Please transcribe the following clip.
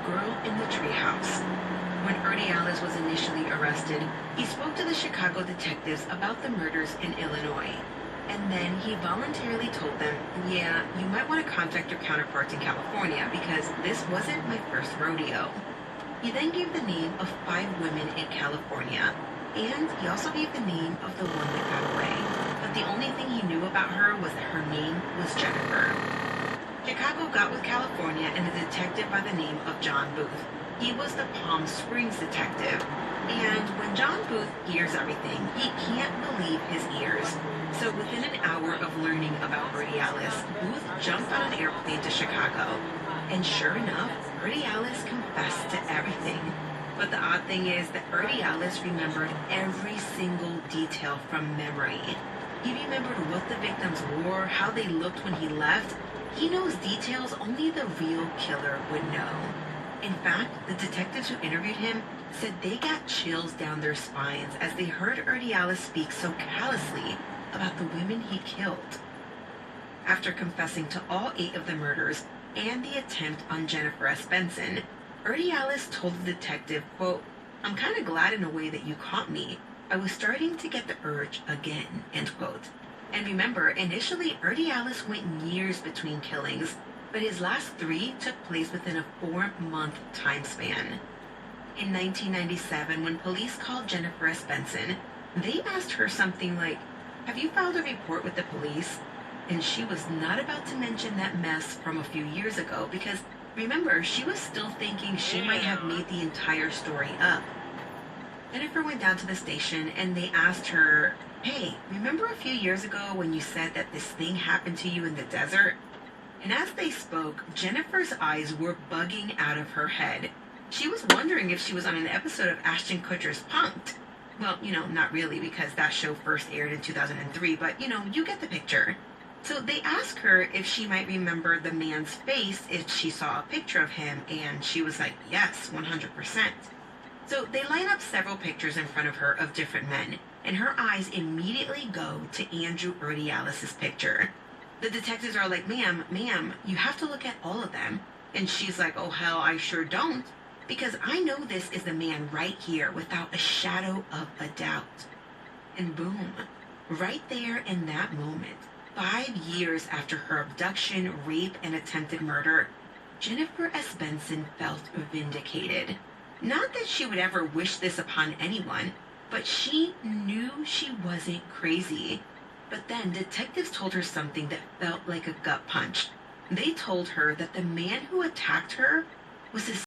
girl in the treehouse. When Alice was initially arrested, he spoke to the Chicago detectives about the murders in Illinois. And then he voluntarily told them, yeah, you might want to contact your counterparts in California because this wasn't my first rodeo. He then gave the name of 5 women in California, and he also gave the name of the one that got away. But the only thing he knew about her was that her name was Jennifer. Chicago got with California and a detective by the name of John Booth. He was the Palm Springs detective. And when John Booth hears everything, he can't believe his ears. So within an hour of learning about Alice, Booth jumped on an airplane to Chicago. And sure enough, Alice confessed to everything. But the odd thing is that Alice remembered every single detail from memory. He remembered what the victims wore, how they looked when he left. He knows details only the real killer would know. In fact, the detectives who interviewed him said they got chills down their spines as they heard Alice speak so callously about the women he killed. After confessing to all 8 of the murders and the attempt on Jennifer S. Benson, Alice told the detective, quote, "I'm kind of glad in a way that you caught me. I was starting to get the urge again," end quote. And remember, initially, Alice went years between killings, but his last 3 took place within a 4-month time span. In 1997, when police called Jennifer S. Benson, they asked her something like, "Have you filed a report with the police?" And she was not about to mention that mess from a few years ago because, remember, she was still thinking she might have made the entire story up. Jennifer went down to the station and they asked her, "Hey, remember a few years ago when you said that this thing happened to you in the desert?" And as they spoke, Jennifer's eyes were bugging out of her head. She was wondering if she was on an episode of Ashton Kutcher's Punk'd. Well, not really because that show first aired in 2003, but you get the picture. So they asked her if she might remember the man's face if she saw a picture of him, and she was like, yes, 100%. So they line up several pictures in front of her of different men, and her eyes immediately go to Andrew Alice's picture. The detectives are like, ma'am, you have to look at all of them. And she's like, oh, hell, I sure don't, because I know this is the man right here without a shadow of a doubt. And boom, right there in that moment, 5 years after her abduction, rape, and attempted murder, Jennifer S. Benson felt vindicated. Not that she would ever wish this upon anyone, but she knew she wasn't crazy. But then detectives told her something that felt like a gut punch. They told her that the man who attacked her was the